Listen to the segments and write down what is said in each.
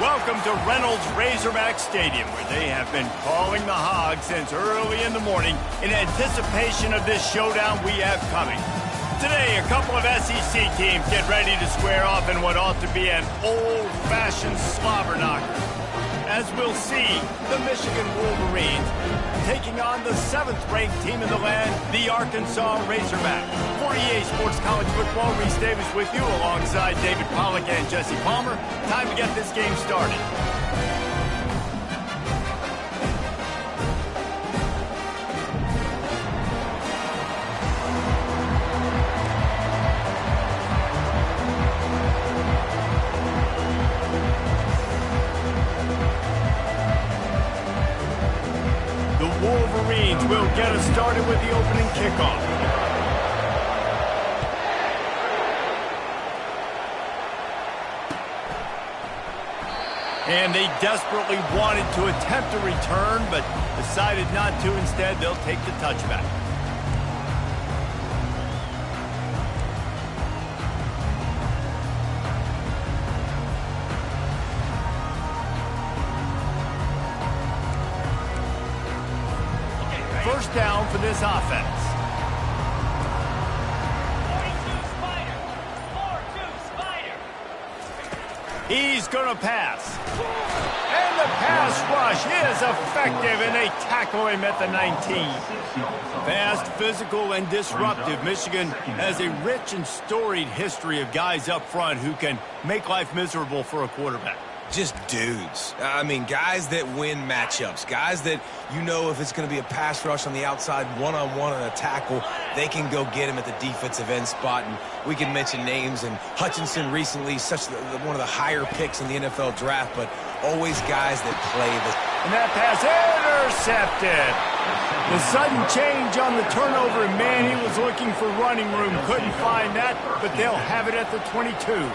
Welcome to Reynolds Razorback Stadium, where they have been calling the Hogs since early in the morning in anticipation of this showdown we have coming. Today, a couple of SEC teams get ready to square off in what ought to be an old-fashioned slobber knocker. As we'll see, the Michigan Wolverines taking on the 7th-ranked team in the land, the Arkansas Razorbacks. For EA Sports College Football, Reese Davis with you alongside David Pollack and Jesse Palmer. Time to get this game started. Wolverines will get us started with the opening kickoff. And they desperately wanted to attempt a return, but decided not to. Instead, they'll take the touchback. First down for this offense. 42 Spider. He's going to pass. And the pass rush is effective, and they tackle him at the 19. Fast, physical, and disruptive. Michigan has a rich and storied history of guys up front who can make life miserable for a quarterback. Just dudes. I mean, guys that win matchups. Guys that, you know, if it's going to be a pass rush on the outside, one-on-one on a tackle, they can go get him at the defensive end spot. And we can mention names. And Hutchinson recently, one of the higher picks in the NFL draft, but always guys that play the... And that pass intercepted. The sudden change on the turnover, and man, he was looking for running room. Couldn't find that, but they'll have it at the 22.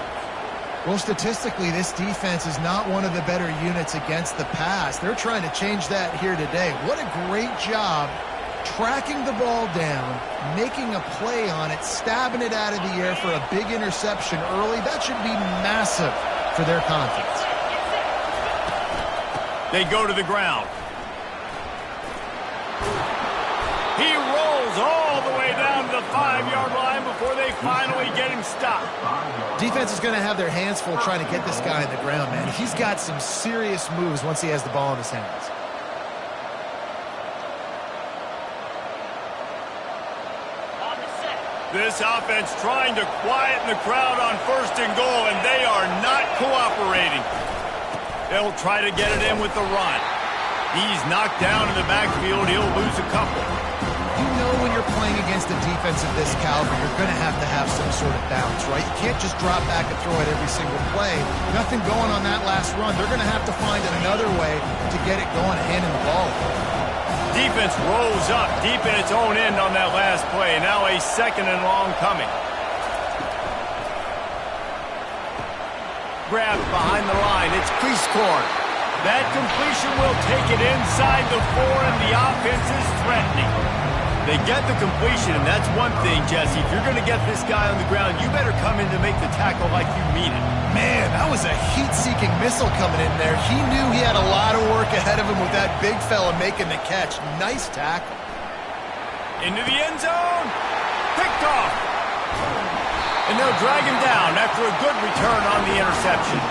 Well, statistically, this defense is not one of the better units against the pass. They're trying to change that here today. What a great job tracking the ball down, making a play on it, stabbing it out of the air for a big interception early. That should be massive for their confidence. They go to the ground. He rolls all the way down to the 5-yard line before they finally get him stopped. Defense is going to have their hands full trying to get this guy on the ground, man. He's got some serious moves once he has the ball in his hands. This offense trying to quieten the crowd on 1st and goal, and they are not cooperating. They'll try to get it in with the run. He's knocked down in the backfield. He'll lose a couple. You know when you're playing against a defense of this caliber, you're going to have some sort of balance, right? You can't just drop back and throw it every single play. Nothing going on that last run. They're going to have to find another way to get it going, handing the ball. Defense rose up deep in its own end on that last play. Now a 2nd and long coming. Grabbed behind the line. It's Priestcorn. That completion will take it inside the 4, and the offense is threatening. They get the completion, and that's one thing, Jesse. If you're going to get this guy on the ground, you better come in to make the tackle like you mean it. Man, that was a heat-seeking missile coming in there. He knew he had a lot of work ahead of him with that big fella making the catch. Nice tackle. Into the end zone. Picked off. And they'll drag him down after a good return on the interception.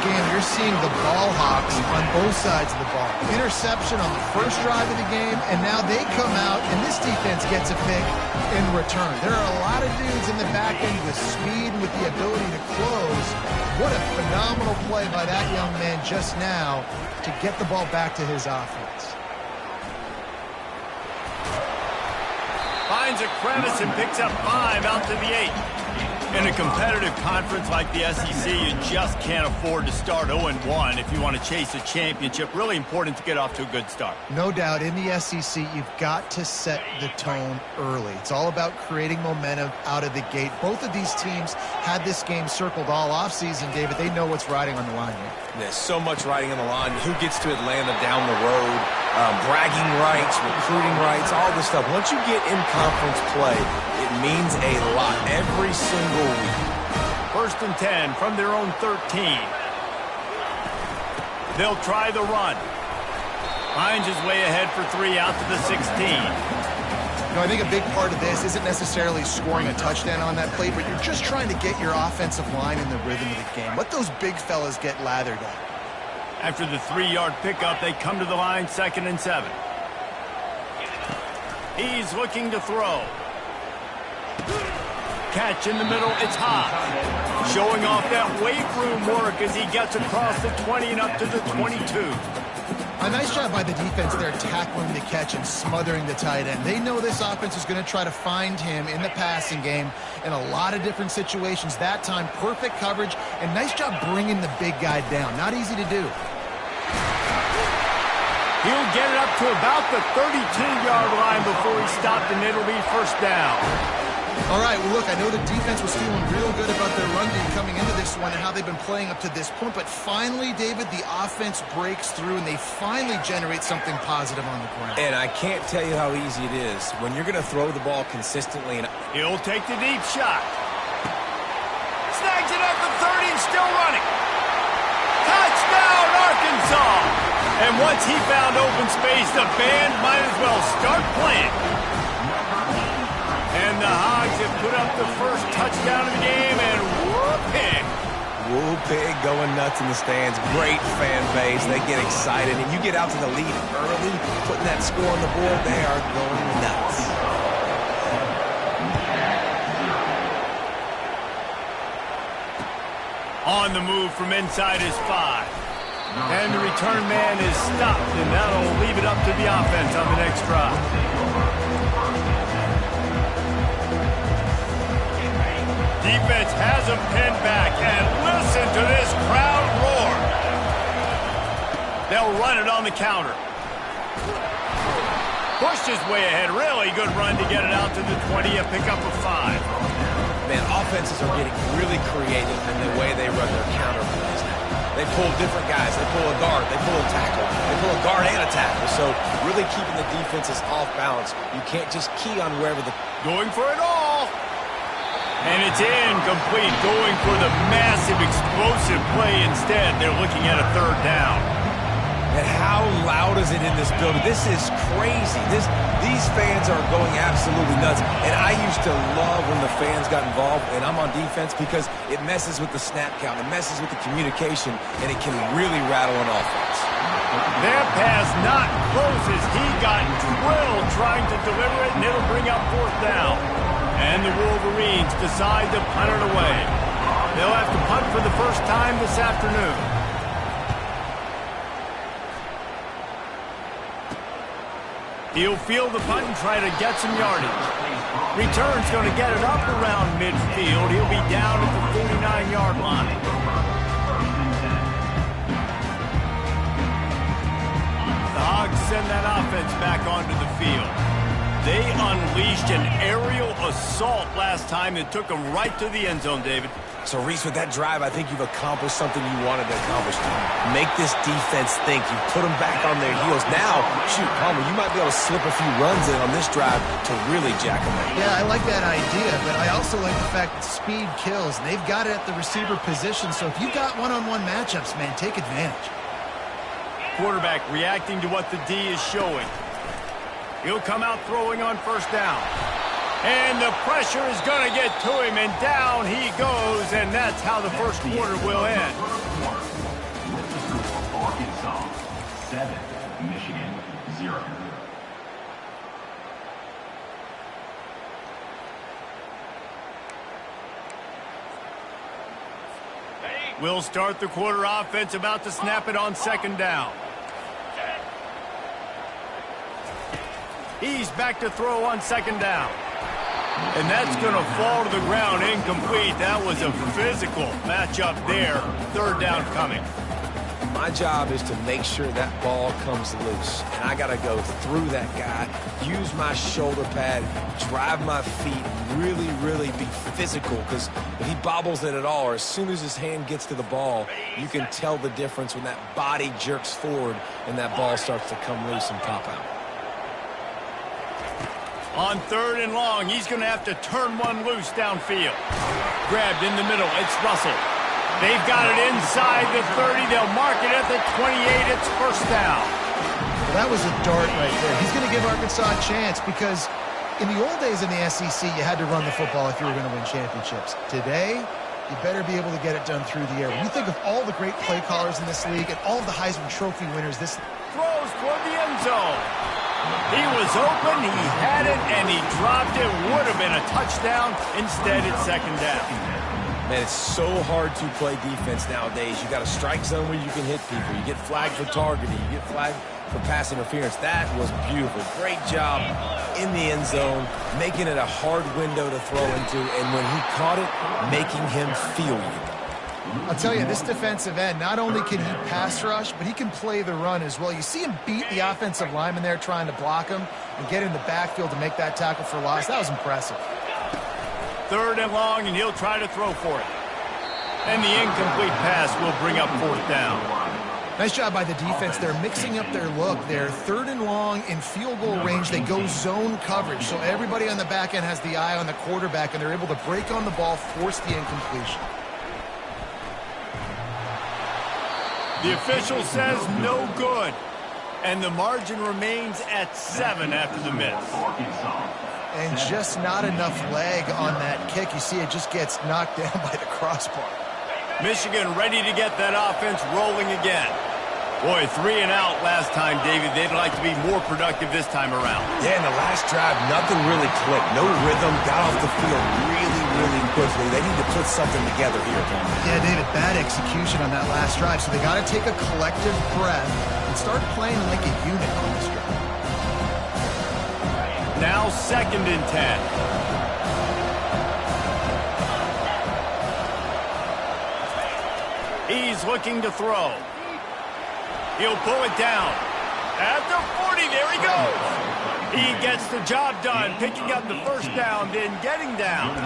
You're seeing the ball hawks on both sides of the ball. Interception on the first drive of the game, and now they come out, and this defense gets a pick in return. There are a lot of dudes in the back end with speed and with the ability to close. What a phenomenal play by that young man just now to get the ball back to his offense. Finds a crevice and picks up 5 out to the 8. In a competitive conference like the SEC, you just can't afford to start 0-1 if you want to chase a championship. Really important to get off to a good start. No doubt, in the SEC, you've got to set the tone early. It's all about creating momentum out of the gate. Both of these teams had this game circled all offseason, David. They know what's riding on the line here. There's so much riding on the line. Who gets to Atlanta down the road? bragging rights, recruiting rights, all this stuff. Once you get in conference play, it means a lot every single week. 1st and 10 from their own 13. They'll try the run. Finds his way ahead for 3 out to the 16. I think a big part of this isn't necessarily scoring a touchdown on that play, but you're just trying to get your offensive line in the rhythm of the game. Let those big fellas get lathered up. After the 3-yard pickup, they come to the line, 2nd and 7. He's looking to throw. Catch in the middle, it's hot. Showing off that weight room work as he gets across the 20 and up to the 22. A nice job by the defense there tackling the catch and smothering the tight end. They know this offense is going to try to find him in the passing game in a lot of different situations. That time, perfect coverage, and nice job bringing the big guy down. Not easy to do. He'll get it up to about the 32-yard line before he stopped, and it'll be 1st down. All right, well, look, I know the defense was feeling real good about their run D coming into this one and how they've been playing up to this point, but finally, David, the offense breaks through, and they finally generate something positive on the ground. And I can't tell you how easy it is when you're going to throw the ball consistently. And he'll take the deep shot. Snags it at the 30 and still running. Touchdown, Arkansas! And once he found open space, the band might as well start playing. And the Hogs have put up the first touchdown of the game, and whoop-pig. Whoop-pig going nuts in the stands. Great fan base. They get excited. And you get out to the lead early, putting that score on the board, they are going nuts. On the move from inside his 5. And the return man is stopped, and that'll leave it up to the offense on the next drive. Defense has him pinned back, and listen to this crowd roar. They'll run it on the counter. Pushed his way ahead. Really good run to get it out to the 20, a pickup of 5. Man, offenses are getting really creative in the way they run their counter plays now. They pull different guys. They pull a guard. They pull a tackle. They pull a guard and a tackle. So really keeping the defenses off balance. You can't just key on wherever the... Going for it all. And it's incomplete. Going for the massive explosive play instead. They're looking at a 3rd down. And how loud is it in this building? This is crazy. These fans are going absolutely nuts. And I used to love when the fans got involved, and I'm on defense, because it messes with the snap count. It messes with the communication, and it can really rattle an offense. Their pass not closes. He got drilled trying to deliver it, and it'll bring up 4th down. And the Wolverines decide to punt it away. They'll have to punt for the first time this afternoon. He'll field the punt and try to get some yardage. Return's going to get it up around midfield. He'll be down at the 49-yard line. The Hogs send that offense back onto the field. They unleashed an aerial assault last time that took them right to the end zone, David. So, Reese, with that drive, I think you've accomplished something you wanted to accomplish. Make this defense think. You put them back on their heels. Now, shoot, Palmer, you might be able to slip a few runs in on this drive to really jack them up. Yeah, I like that idea, but I also like the fact that speed kills. They've got it at the receiver position, so if you've got one-on-one matchups, man, take advantage. Quarterback reacting to what the D is showing. He'll come out throwing on 1st down. And the pressure is going to get to him, and down he goes, and that's how the first quarter will end. Arkansas 7, Michigan 0. We'll start the quarter offense, about to snap it on 2nd down. He's back to throw on 2nd down. And that's going to fall to the ground, incomplete. That was a physical matchup there. 3rd down coming. My job is to make sure that ball comes loose. And I got to go through that guy, use my shoulder pad, drive my feet, really, really be physical. Because if he bobbles it at all, or as soon as his hand gets to the ball, you can tell the difference when that body jerks forward and that ball starts to come loose and pop out. On 3rd and long, he's going to have to turn one loose downfield. Grabbed in the middle. It's Russell. They've got it inside the 30. They'll mark it at the 28. It's first down. Well, that was a dart right there. He's going to give Arkansas a chance because in the old days in the SEC, you had to run the football if you were going to win championships. Today, you better be able to get it done through the air. When you think of all the great play callers in this league and all of the Heisman Trophy winners, this throws toward the end zone. He was open, he had it, and he dropped it. Would have been a touchdown. Instead, it's second down. Man, it's so hard to play defense nowadays. You got a strike zone where you can hit people. You get flagged for targeting. You get flagged for pass interference. That was beautiful. Great job in the end zone, making it a hard window to throw into, and when he caught it, making him feel you. I'll tell you, this defensive end, not only can he pass rush, but he can play the run as well. You see him beat the offensive lineman there trying to block him and get in the backfield to make that tackle for loss. That was impressive. 3rd and long, and he'll try to throw for it. And the incomplete pass will bring up 4th down. Nice job by the defense. They're mixing up their look. They're 3rd and long in field goal range. They go zone coverage, so everybody on the back end has the eye on the quarterback, and they're able to break on the ball, force the incompletion. The official says no good, and the margin remains at 7 after the miss. And just not enough leg on that kick. You see it just gets knocked down by the crossbar. Michigan ready to get that offense rolling again. Boy, 3 and out last time, David. They'd like to be more productive this time around. Yeah, in the last drive, nothing really clicked. No rhythm, got off the field really, really quickly. They need to put something together here. Yeah, David, bad execution on that last drive. So they got to take a collective breath and start playing like a unit on this drive. Now 2nd and 10. He's looking to throw. He'll pull it down. At the 40, there he goes. He gets the job done, picking up the first down, then getting down.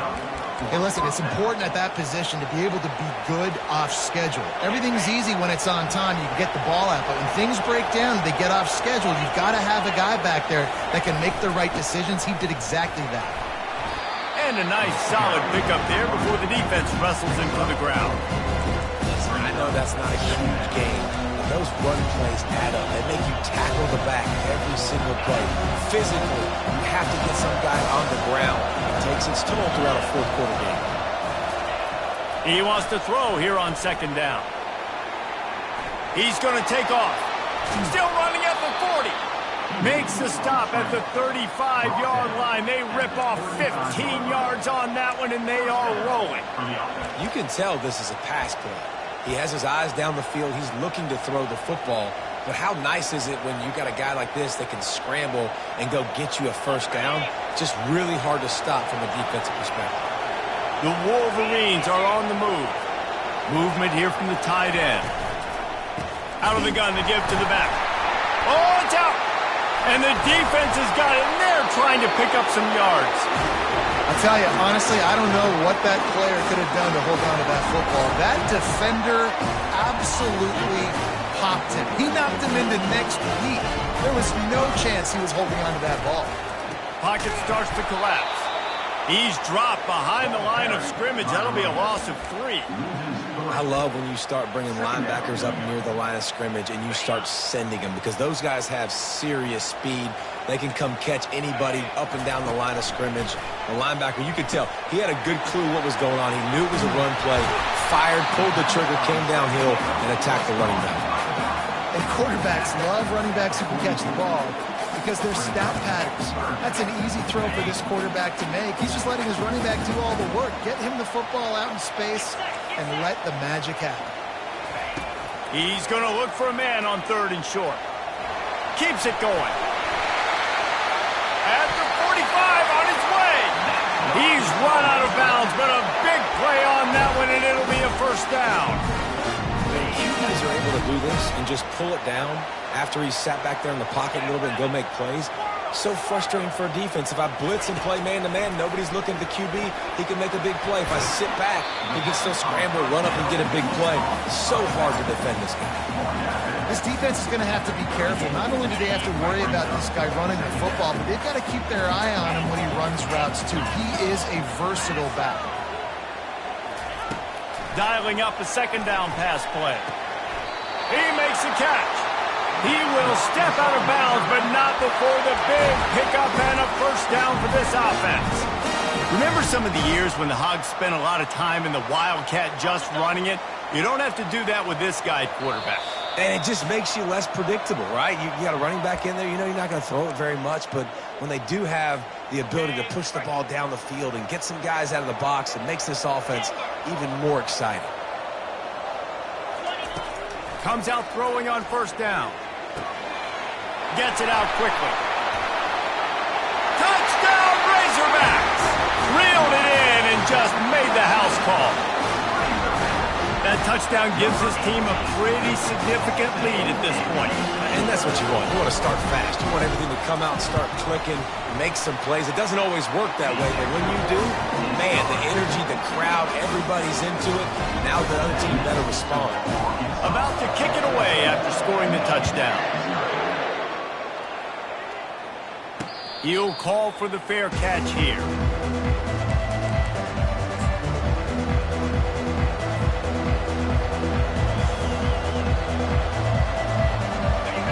Hey, listen, it's important at that position to be able to be good off schedule. Everything's easy when it's on time. You can get the ball out, but when things break down, they get off schedule. You've got to have a guy back there that can make the right decisions. He did exactly that. And a nice, solid pickup there before the defense wrestles him to the ground. I know that's not a huge game. Those run plays add up. They make you tackle the back every single play. Physically, you have to get some guy on the ground. It takes its toll throughout a fourth quarter game. He wants to throw here on 2nd down. He's going to take off. Still running at the 40. Makes the stop at the 35-yard line. They rip off 15 yards on that one, and they are rolling. You can tell this is a pass play. He has his eyes down the field. He's looking to throw the football. But how nice is it when you got a guy like this that can scramble and go get you a first down? Just really hard to stop from a defensive perspective. The Wolverines are on the move. Movement here from the tight end. Out of the gun to give to the back. Oh, it's out. And the defense has got it, and they're trying to pick up some yards. I'll tell you, honestly, I don't know what that player could have done to hold on to that football. That defender absolutely popped him. He knocked him into next week. There was no chance he was holding on to that ball. Pocket starts to collapse. He's dropped behind the line of scrimmage. That'll be a loss of 3. I love when you start bringing linebackers up near the line of scrimmage and you start sending them because those guys have serious speed. They can come catch anybody up and down the line of scrimmage. The linebacker, you could tell, he had a good clue what was going on. He knew it was a run play, fired, pulled the trigger, came downhill, and attacked the running back. And quarterbacks love running backs who can catch the ball because they're stout patterns. That's an easy throw for this quarterback to make. He's just letting his running back do all the work. Get him the football out in space and let the magic happen. He's going to look for a man on 3rd and short. Keeps it going. At the 45 on his way. He's run out of bounds, but a big play on that one, and it'll be a first down. You guys guys are able to do this and just pull it down after he sat back there in the pocket a little bit and go make plays, so frustrating for a defense. If I blitz and play man-to-man, nobody's looking at the QB, he can make a big play. If I sit back, he can still scramble, run up, and get a big play. So hard to defend this guy. This defense is going to have to be careful. Not only do they have to worry about this guy running the football, but they've got to keep their eye on him when he runs routes, too. He is a versatile back. Dialing up a second down pass play. He makes a catch. He will step out of bounds, but not before the big pickup and a first down for this offense. Remember some of the years when the Hogs spent a lot of time in the Wildcat just running it? You don't have to do that with this guy at quarterback. And it just makes you less predictable, right? You got a running back in there. You know you're not going to throw it very much, but when they do have the ability to push the ball down the field and get some guys out of the box, it makes this offense even more exciting. Comes out throwing on first down. Gets it out quickly. Touchdown, Razorbacks! Reeled it in and just made the house call. That touchdown gives his team a pretty significant lead at this point. And that's what you want. You want to start fast. You want everything to come out and start clicking, make some plays. It doesn't always work that way, but when you do, man, the energy, the crowd, everybody's into it. Now the other team better respond. About to kick it away after scoring the touchdown. He'll call for the fair catch here.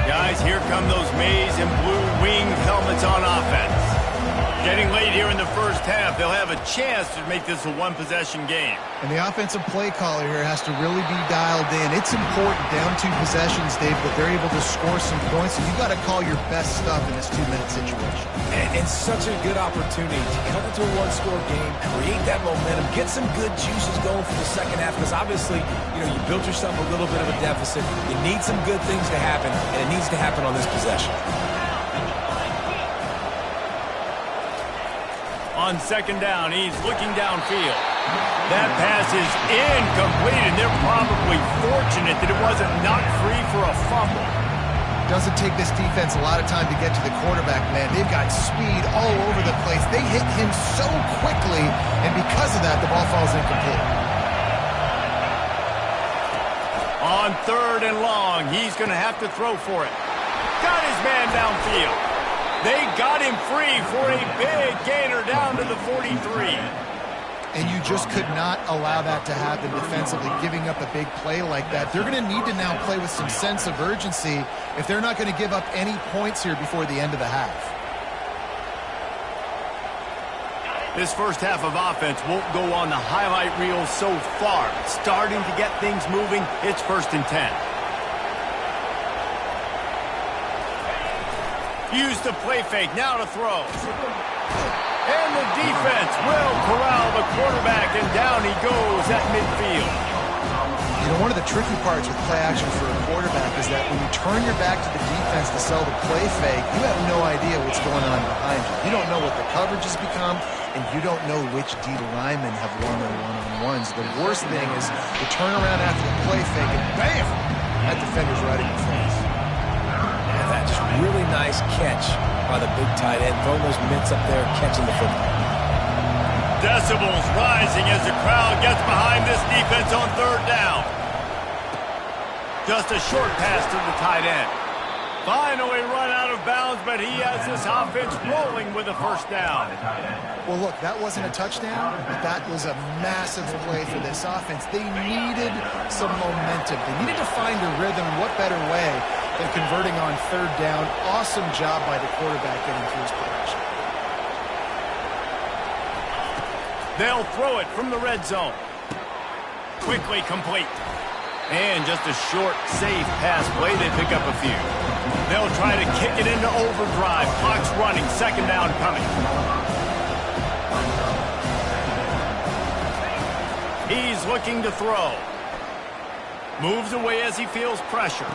Guys, here come those maize and blue winged helmets on offense. Getting late here in the first half, they'll have a chance to make this a one-possession game. And the offensive play caller here has to really be dialed in. It's important down 2 possessions, Dave, that they're able to score some points. And you've got to call your best stuff in this 2-minute situation. And such a good opportunity to cut into a one-score game, create that momentum, get some good juices going for the second half. Because obviously, you know, you built yourself a little bit of a deficit. You need some good things to happen, and it needs to happen on this possession. On second down, he's looking downfield. That pass is incomplete, and they're probably fortunate that it wasn't knocked free for a fumble. Doesn't take this defense a lot of time to get to the quarterback, man. They've got speed all over the place. They hit him so quickly, and because of that, the ball falls incomplete. On third and long, he's going to have to throw for it. Got his man downfield. They got him free for a big gainer down to the 43. And you just could not allow that to happen defensively, giving up a big play like that. They're going to need to now play with some sense of urgency if they're not going to give up any points here before the end of the half. This first half of offense won't go on the highlight reel so far. Starting to get things moving, it's 1st and 10. Use the play fake, now to throw. And the defense will corral the quarterback, and down he goes at midfield. You know, one of the tricky parts with play action for a quarterback is that when you turn your back to the defense to sell the play fake, you have no idea what's going on behind you. You don't know what the coverage has become, and you don't know which D linemen have won their one-on-ones. The worst thing is you turn around after the play fake, and bam! That defender's right in your face. That just really nice catch by the big tight end, throwing those mitts up there, catching the football. Decibels rising as the crowd gets behind this defense on third down. Just a short pass to the tight end. Finally run out of bounds, but he has this offense rolling with a first down. Well, look, that wasn't a touchdown, but that was a massive play for this offense. They needed some momentum. They needed to find a rhythm. What better way than converting on third down? Awesome job by the quarterback getting through his progression. They'll throw it from the red zone. Quickly complete. And just a short, safe pass play. They pick up a few. They'll try to kick it into overdrive. Clock's running. Second down coming. He's looking to throw. Moves away as he feels pressure.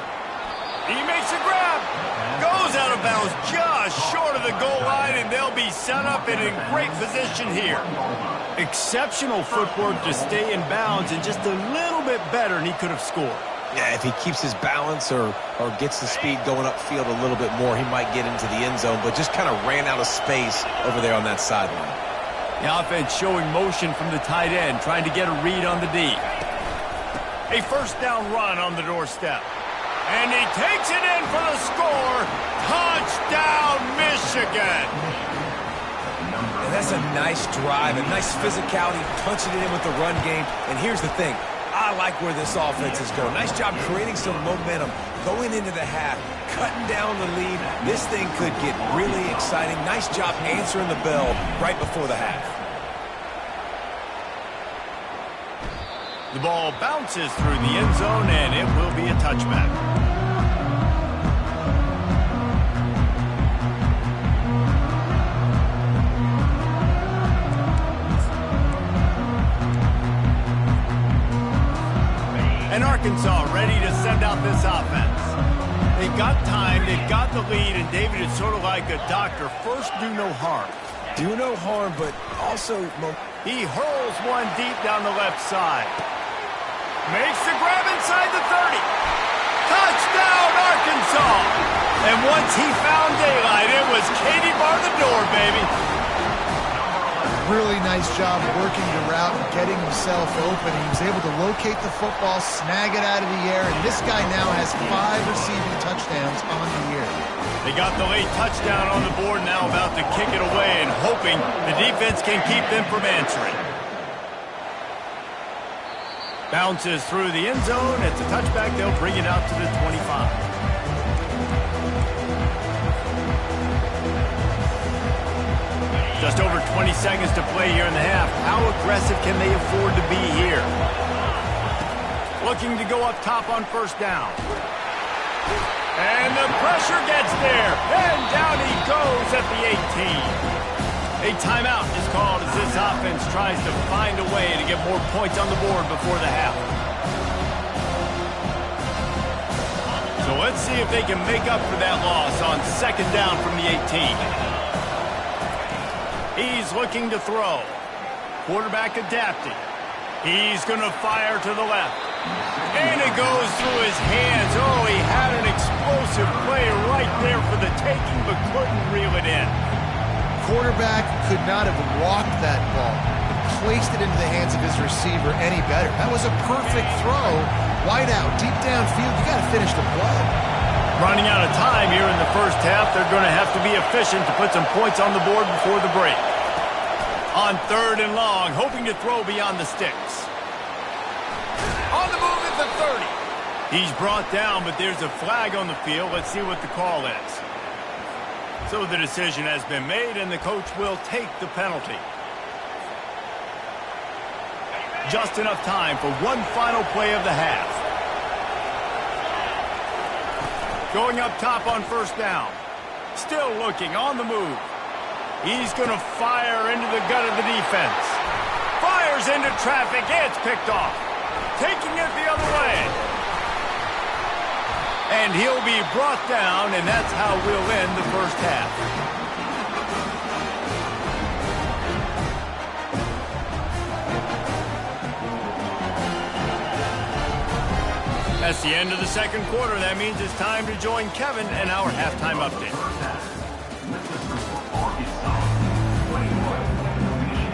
He makes a grab. Goes out of bounds just short of the goal line, and they'll be set up in a great position here. Exceptional footwork to stay in bounds, and just a little bit better, and he could have scored. Yeah, if he keeps his balance or gets the speed going upfield a little bit more, he might get into the end zone, but just kind of ran out of space over there on that sideline. The offense showing motion from the tight end, trying to get a read on the D. A first down run on the doorstep. And he takes it in for the score. Touchdown, Michigan! And that's a nice drive, a nice physicality, punching it in with the run game. And here's the thing. I like where this offense is going. Nice job creating some momentum, going into the half, cutting down the lead. This thing could get really exciting. Nice job answering the bell right before the half. The ball bounces through the end zone, and it will be a touchback. And Arkansas ready to send out this offense. They got time, they've got the lead, and David is sort of like a doctor. First, do no harm. Do no harm, but also... He hurls one deep down the left side. Makes the grab inside the 30. Touchdown, Arkansas! And once he found daylight, it was Katie bar the door, baby. Really nice job working the route and getting himself open. He was able to locate the football, snag it out of the air, and this guy now has 5 receiving touchdowns on the year. They got the late touchdown on the board, now about to kick it away and hoping the defense can keep them from answering. Bounces through the end zone. It's a touchback. They'll bring it out to the 25. Just over 20 seconds to play here in the half. How aggressive can they afford to be here? Looking to go up top on first down. And the pressure gets there. And down he goes at the 18. A timeout is called as this offense tries to find a way to get more points on the board before the half. So let's see if they can make up for that loss on second down from the 18. He's looking to throw. Quarterback adapting. He's going to fire to the left. And it goes through his hands. Oh, he had an explosive play right there for the taking, but couldn't reel it in. Quarterback could not have walked that ball and placed it into the hands of his receiver any better. That was a perfect throw. Wide out, deep downfield. You got to finish the play. Running out of time here in the first half. They're going to have to be efficient to put some points on the board before the break. On third and long, hoping to throw beyond the sticks. On the move at the 30. He's brought down, but there's a flag on the field. Let's see what the call is. So the decision has been made, and the coach will take the penalty. Just enough time for one final play of the half. Going up top on first down. Still looking on the move. He's going to fire into the gut of the defense. Fires into traffic. It's picked off. Taking it the other way. And he'll be brought down, and that's how we'll end the first half. That's the end of the second quarter. That means it's time to join Kevin and our halftime update.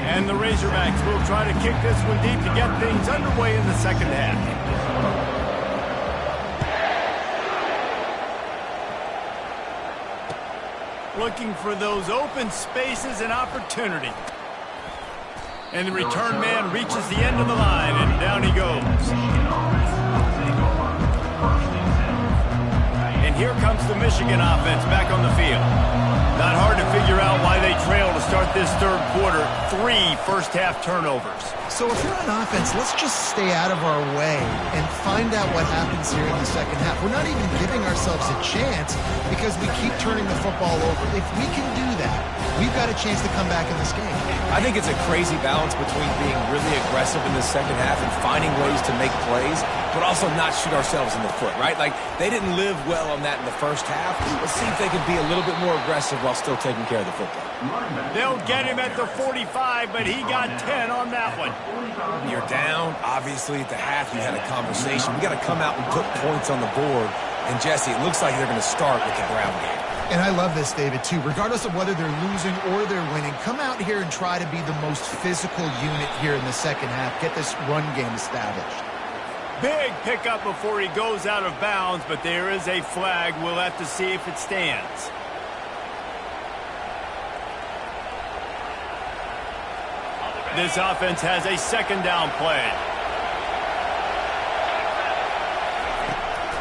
And the Razorbacks will try to kick this one deep to get things underway in the second half. Looking for those open spaces and opportunity. And the return man reaches the end of the line, and down he goes. And here comes the Michigan offense back on the field. Not hard to figure out why they trail to start this third quarter. 3 first-half turnovers. So if you're on offense, let's just stay out of our way and find out what happens here in the second half. We're not even giving ourselves a chance because we keep turning the football over. If we can do that, we've got a chance to come back in this game. I think it's a crazy balance between being really aggressive in the second half and finding ways to make plays, but also not shoot ourselves in the foot, right? Like, they didn't live well on that in the first half. Let's see if they can be a little bit more aggressive while still taking care of the football. They'll get him at the 45, but he got 10 on that one. You're down. Obviously, at the half, you had a conversation. We got to come out and put points on the board. And, Jesse, it looks like they're going to start with the ground game. And I love this, David, too. Regardless of whether they're losing or they're winning, come out here and try to be the most physical unit here in the second half. Get this run game established. Big pickup before he goes out of bounds, but there is a flag. We'll have to see if it stands. This offense has a second down play.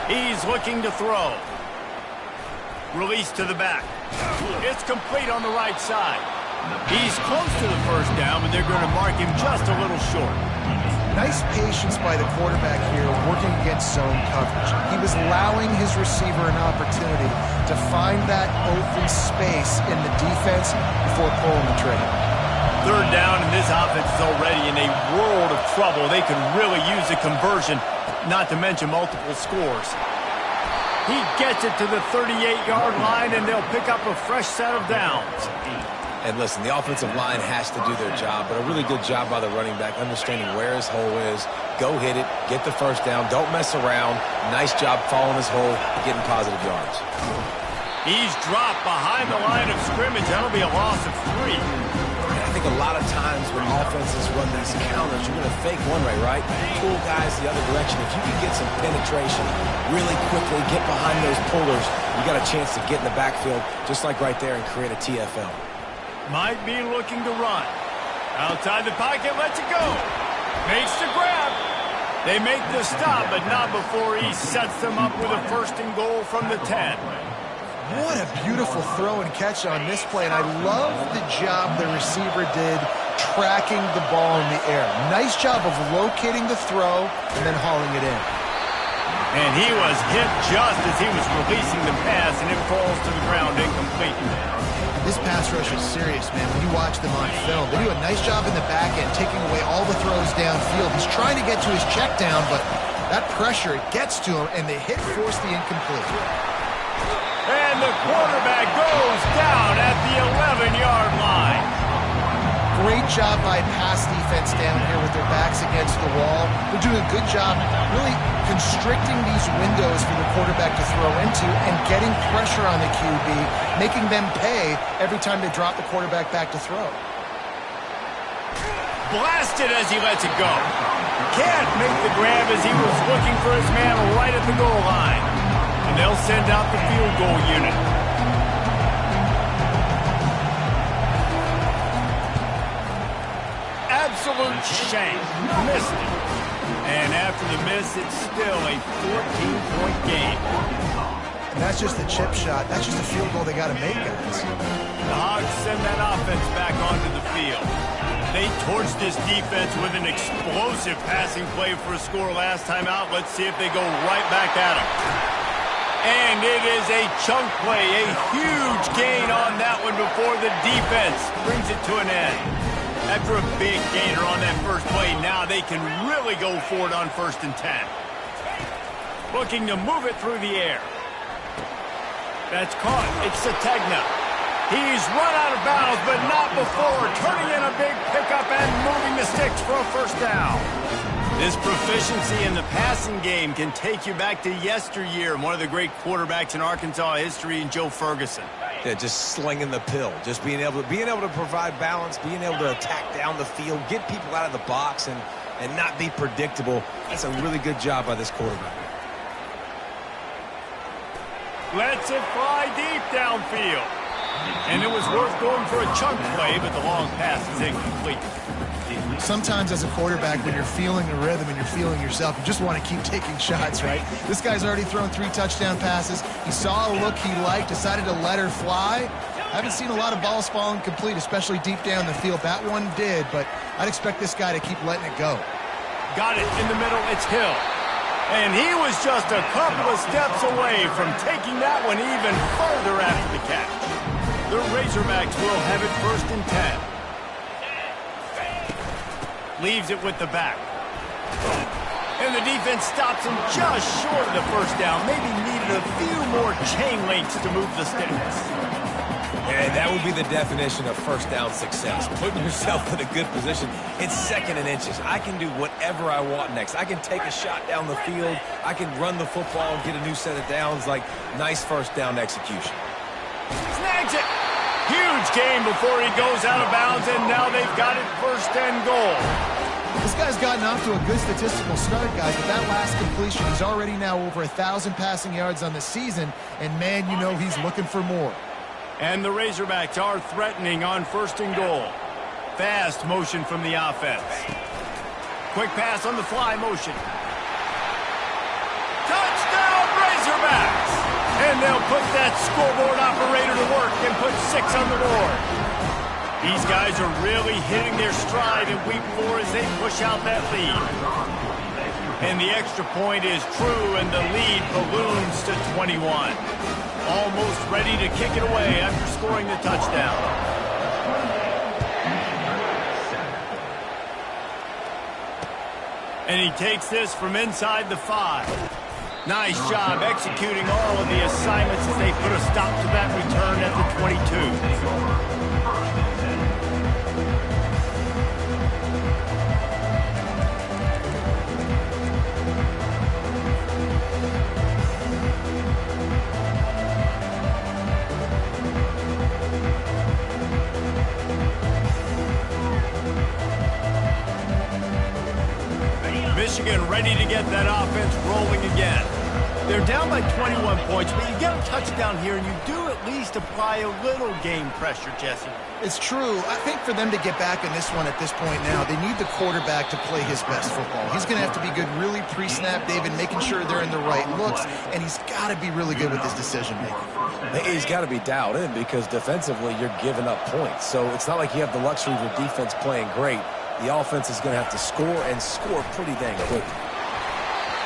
He's looking to throw. Release to the back. It's complete on the right side. He's close to the first down, but they're going to mark him just a little short. Nice patience by the quarterback here working against zone coverage. He was allowing his receiver an opportunity to find that open space in the defense before pulling the trigger. Third down, and this offense is already in a world of trouble. They could really use a conversion, not to mention multiple scores. He gets it to the 38-yard line, and they'll pick up a fresh set of downs. And listen, the offensive line has to do their job, but a really good job by the running back, understanding where his hole is. Go hit it, get the first down, don't mess around. Nice job following his hole and getting positive yards. He's dropped behind the line of scrimmage. That'll be a loss of 3. I think a lot of times when offenses run these counters, you're going to fake one way, right? Pull guys the other direction. If you can get some penetration really quickly, get behind those pullers, you got a chance to get in the backfield, just like right there, and create a TFL. Might be looking to run. Outside the pocket, lets it go. Makes the grab. They make the stop, but not before he sets them up with a first and goal from the 10. What a beautiful throw and catch on this play, and I love the job the receiver did tracking the ball in the air. Nice job of locating the throw and then hauling it in. And he was hit just as he was releasing the pass, and it falls to the ground incomplete. This pass rush is serious, man. When you watch them on film, they do a nice job in the back end, taking away all the throws downfield. He's trying to get to his check down, but that pressure, it gets to him, and the hit forced the incomplete. And the quarterback goes down at the 11-yard line. Great job by pass defense down here with their backs against the wall. They're doing a good job really constricting these windows for the quarterback to throw into and getting pressure on the QB, making them pay every time they drop the quarterback back to throw. Blasted as he lets it go. Can't make the grab as he was looking for his man right at the goal line. And they'll send out the field goal unit. Absolute shame. Missed it. And after the miss, it's still a 14-point game. And that's just the chip shot. That's just a field goal they got to make, guys. The Hogs send that offense back onto the field. They torched this defense with an explosive passing play for a score last time out. Let's see if they go right back at him. And it is a chunk play, a huge gain on that one before the defense brings it to an end. After a big gainer on that first play, now they can really go for it on 1st and 10. Looking to move it through the air. That's caught. It's Sategna. He's run out of bounds, but not before turning in a big pickup and moving the sticks for a first down. This proficiency in the passing game can take you back to yesteryear, one of the great quarterbacks in Arkansas history, in Joe Ferguson. Yeah, just slinging the pill, just being able to provide balance, being able to attack down the field, get people out of the box, and not be predictable. That's a really good job by this quarterback. Lets it fly deep downfield. And it was worth going for a chunk play, but the long pass is incomplete. Sometimes as a quarterback, when you're feeling the rhythm and you're feeling yourself, you just want to keep taking shots, right? This guy's already thrown 3 touchdown passes. He saw a look he liked, decided to let her fly. Haven't seen a lot of balls falling complete, especially deep down the field. That one did, but I'd expect this guy to keep letting it go. Got it in the middle. It's Hill. And he was just a couple of steps away from taking that one even further after the catch. The Razorbacks will have it 1st and 10. Leaves it with the back. And the defense stops him just short of the first down. Maybe needed a few more chain links to move the sticks. And that would be the definition of first down success. Putting yourself in a good position. It's 2nd and inches. I can do whatever I want next. I can take a shot down the field. I can run the football and get a new set of downs. Like, nice first down execution. Snags it. Huge gain before he goes out of bounds, and now they've got it 1st and goal. This guy's gotten off to a good statistical start, guys, but that last completion, he's already now over 1,000 passing yards on the season, and man, you know he's looking for more. And the Razorbacks are threatening on 1st and goal. Fast motion from the offense. Quick pass on the fly motion. Touchdown, Razorbacks! And they'll put that scoreboard operator to work and put 6 on the board. These guys are really hitting their stride in week 4 as they push out that lead. And the extra point is true, and the lead balloons to 21. Almost ready to kick it away after scoring the touchdown. And he takes this from inside the 5. Nice job executing all of the assignments as they put a stop to that return at the 22. Michigan ready to get that offense rolling again. They're down by 21 points, but you get a touchdown here, and you do at least apply a little game pressure, Jesse. It's true. I think for them to get back in this one at this point now, they need the quarterback to play his best football. He's going to have to be good really pre-snap, David, making sure they're in the right looks, and he's got to be really good with his decision-making. He's got to be dialed in because defensively you're giving up points. So it's not like you have the luxury of your defense playing great. The offense is going to have to score and score pretty dang quick.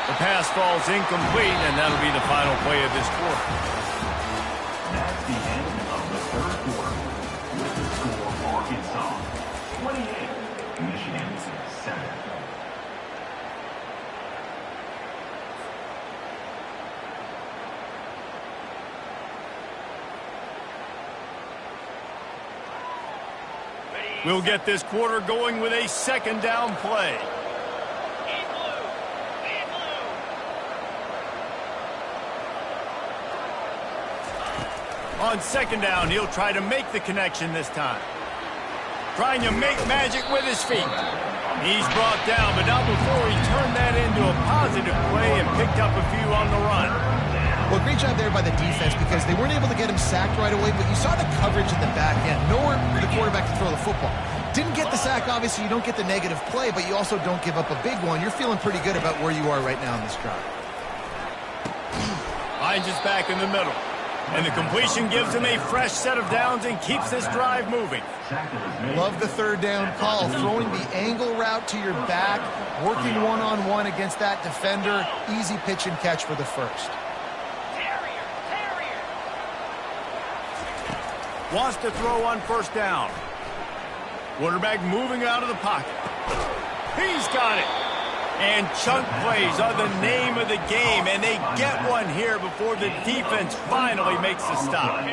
The pass falls incomplete, and that'll be the final play of this quarter. That's the end of the 3rd quarter. With the score, Arkansas 28, Michigan 7. We'll get this quarter going with a 2nd down play. On 2nd down, he'll try to make the connection this time. Trying to make magic with his feet. He's brought down, but not before he turned that into a positive play and picked up a few on the run. Well, great job there by the defense because they weren't able to get him sacked right away, but you saw the coverage in the back end. Nowhere for the quarterback to throw the football. Didn't get the sack, obviously. You don't get the negative play, but you also don't give up a big one. You're feeling pretty good about where you are right now in this drive. Hines is back in the middle. And the completion gives him a fresh set of downs and keeps this drive moving. Love the 3rd down call. Throwing the angle route to your back, working one-on-one against that defender. Easy pitch and catch for the 1st. Wants to throw on 1st down. Quarterback moving out of the pocket. He's got it. And chunk plays are the name of the game, and they get one here before the defense finally makes the stop.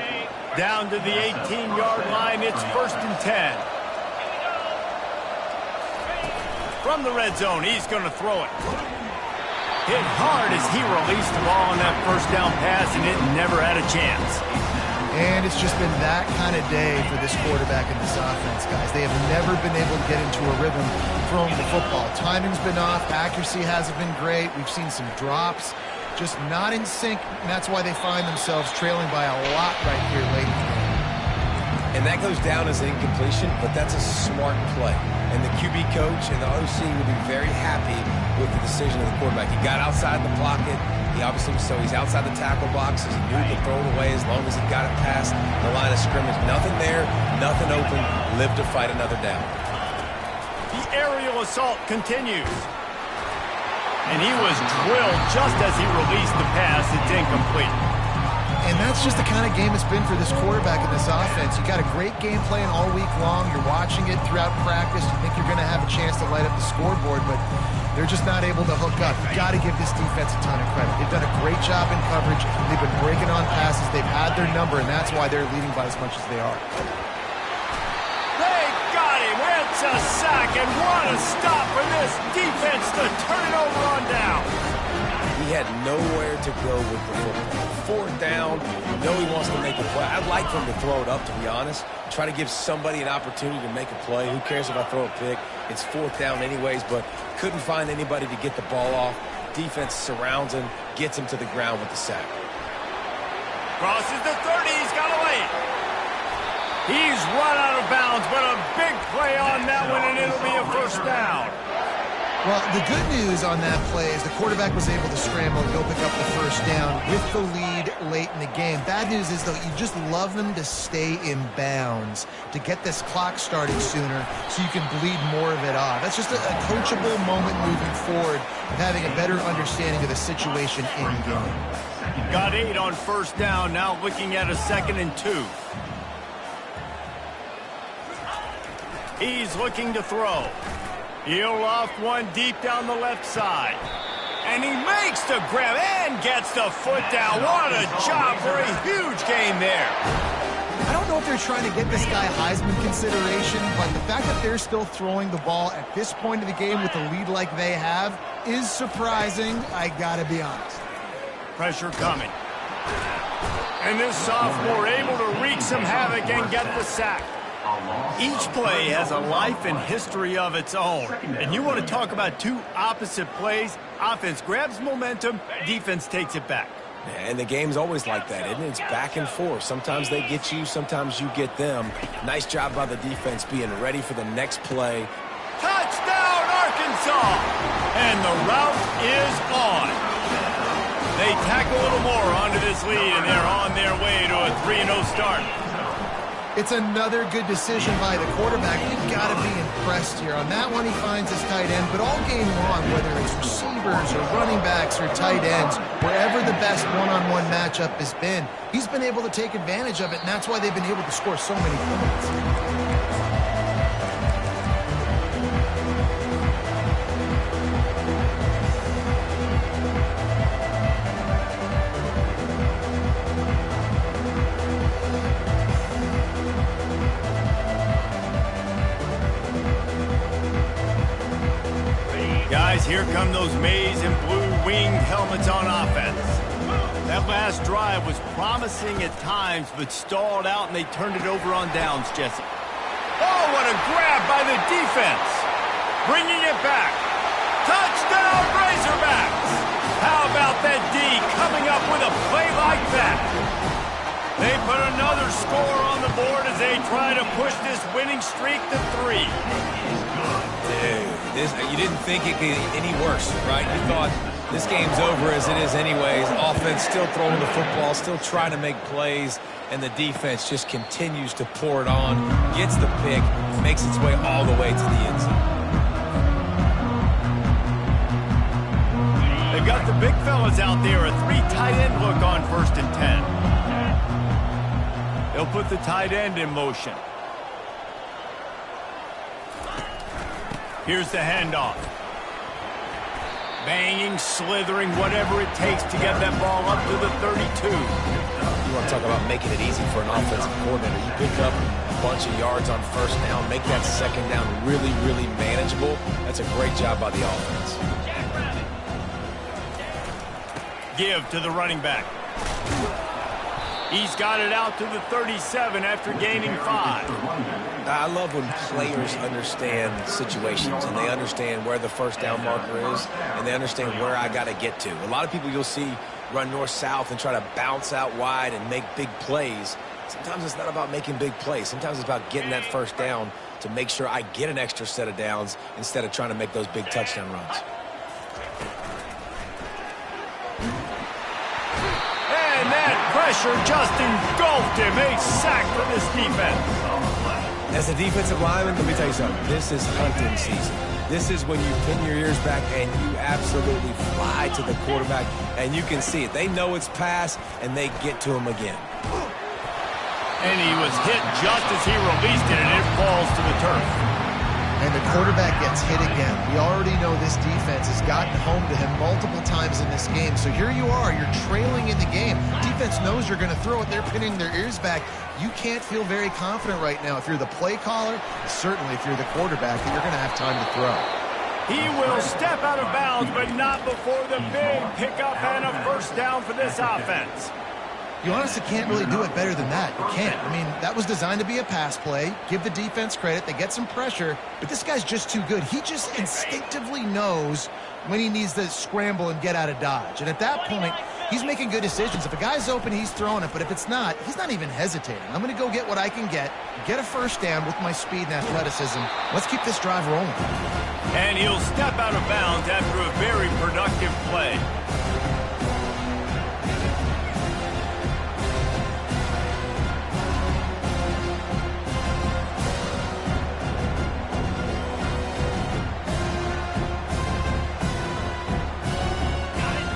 Down to the 18-yard line, it's 1st and 10. From the red zone, he's going to throw it. Hit hard as he released the ball on that 1st down pass, and it never had a chance. And it's just been that kind of day for this quarterback and this offense, guys. They have never been able to get into a rhythm throwing the football. Timing's been off. Accuracy hasn't been great. We've seen some drops. Just not in sync, and that's why they find themselves trailing by a lot right here late in the game. And that goes down as an incompletion, but that's a smart play. And the QB coach and the OC will be very happy with the decision of the quarterback. He got outside the pocket. He obviously, so he's outside the tackle boxes. He knew to throw it away as long as he got it past the line of scrimmage. Nothing there, nothing open. Live to fight another down. The aerial assault continues. And he was drilled just as he released the pass. It's incomplete. And that's just the kind of game it's been for this quarterback and this offense. You got a great game plan all week long. You're watching it throughout practice. You think you're going to have a chance to light up the scoreboard, but they're just not able to hook up. You've got to give this defense a ton of credit. They've done a great job in coverage. They've been breaking on passes. They've had their number, and that's why they're leading by as much as they are. They got him. It's a sack, and what a stop for this defense to turn it over on down. He had nowhere to go with the football. Fourth down, you know he wants to make a play. I'd like for him to throw it up, to be honest. Try to give somebody an opportunity to make a play. Who cares if I throw a pick? It's fourth down anyways, but couldn't find anybody to get the ball off. Defense surrounds him, gets him to the ground with the sack. Crosses the 30. He's got away. He's run out of bounds, but a big play on that one, and it'll be a first down. Well, the good news on that play is the quarterback was able to scramble and go pick up the first down with the lead late in the game. Bad news is, though, you just love them to stay in bounds to get this clock started sooner so you can bleed more of it off. That's just a coachable moment moving forward of having a better understanding of the situation in game. Got 8 on first down, now looking at a 2nd and 2. He's looking to throw. He'll loft one deep down the left side. And he makes the grab and gets the foot down. What a job for a huge gain there. I don't know if they're trying to get this guy Heisman consideration, but the fact that they're still throwing the ball at this point of the game with a lead like they have is surprising, I gotta be honest. Pressure coming. And this sophomore able to wreak some havoc and get the sack. Each play has a life and history of its own. And you want to talk about two opposite plays. Offense grabs momentum, defense takes it back. And the game's always like that, isn't it? It's back and forth. Sometimes they get you, sometimes you get them. Nice job by the defense being ready for the next play. Touchdown, Arkansas! And the route is on. They tack a little more onto this lead, and they're on their way to a 3-0 start. It's another good decision by the quarterback. You've got to be impressed here. On that one, he finds his tight end, but all game long, whether it's receivers or running backs or tight ends, wherever the best one-on-one matchup has been, he's been able to take advantage of it, and that's why they've been able to score so many points. Guys, here come those maize and blue winged helmets on offense. That last drive was promising at times, but stalled out, and they turned it over on downs, Jesse. Oh, what a grab by the defense. Bringing it back. Touchdown, Razorbacks. How about that D coming up with a play like that? They put another score on the board as they try to push this winning streak to 3. Dude, you didn't think it could get any worse, right? You thought this game's over as it is anyways. Offense still throwing the football, still trying to make plays, and the defense just continues to pour it on, gets the pick, makes its way all the way to the end zone. They've got the big fellas out there, a 3 tight end look on 1st and 10. They'll put the tight end in motion. Here's the handoff. Banging, slithering, whatever it takes to get that ball up to the 32. You want to talk about making it easy for an offensive coordinator. You pick up a bunch of yards on first down, make that second down really, really manageable. That's a great job by the offense. Give to the running back. He's got it out to the 37 after gaining 5. I love when players understand situations and they understand where the first down marker is and they understand where I got to get to. A lot of people you'll see run north-south and try to bounce out wide and make big plays. Sometimes it's not about making big plays. Sometimes it's about getting that first down to make sure I get an extra set of downs instead of trying to make those big touchdown runs. And that pressure just engulfed him. A sack for this defense. As a defensive lineman, let me tell you something. This is hunting season. This is when you pin your ears back and you absolutely fly to the quarterback, and you can see it. They know it's pass, and they get to him again. And he was hit just as he released it, and it falls to the turf. And the quarterback gets hit again. We already know this defense has gotten home to him multiple times in this game. So here you are, you're trailing in the game. Defense knows you're going to throw it. They're pinning their ears back. You can't feel very confident right now if you're the play caller, certainly if you're the quarterback, that you're going to have time to throw. He will step out of bounds, but not before the big pickup and a first down for this offense. You honestly can't really do it better than that. You can't. I mean, that was designed to be a pass play. Give the defense credit. They get some pressure, but this guy's just too good. He just instinctively knows when he needs to scramble and get out of dodge. And at that point, he's making good decisions. If a guy's open, he's throwing it, but if it's not, he's not even hesitating. I'm going to go get what I can get a first down with my speed and athleticism. Let's keep this drive rolling. And he'll step out of bounds after a very productive play.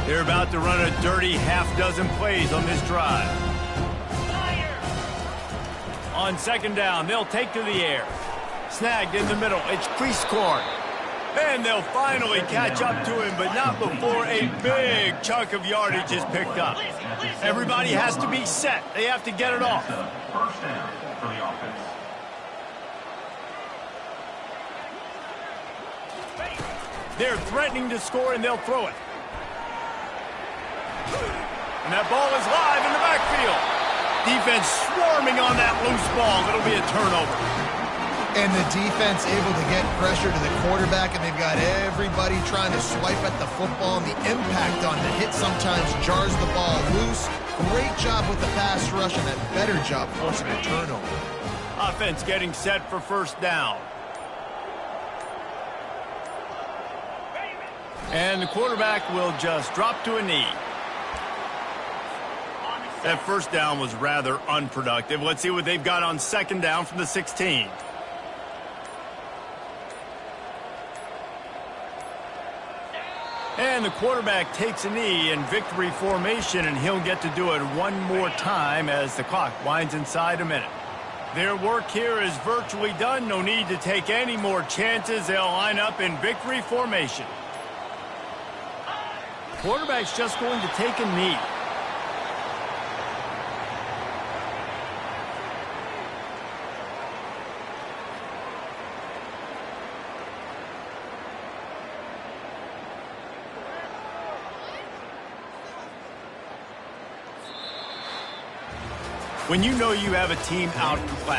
They're about to run a dirty half-dozen plays on this drive. On second down, they'll take to the air. Snagged in the middle. It's crease corn. And they'll finally catch up to him, but not before a big chunk of yardage is picked up. Everybody has to be set. They have to get it off. First down for the offense. They're threatening to score, and they'll throw it. And that ball is live in the backfield. Defense swarming on that loose ball. It'll be a turnover. And the defense able to get pressure to the quarterback, and they've got everybody trying to swipe at the football, and the impact on the hit sometimes jars the ball loose. Great job with the pass rush, and a better job forcing a turnover. Offense getting set for first down. And the quarterback will just drop to a knee. That first down was rather unproductive. Let's see what they've got on second down from the 16. And the quarterback takes a knee in victory formation, and he'll get to do it one more time as the clock winds inside a minute. Their work here is virtually done. No need to take any more chances. They'll line up in victory formation. Quarterback's just going to take a knee. When you know you have a team out for class,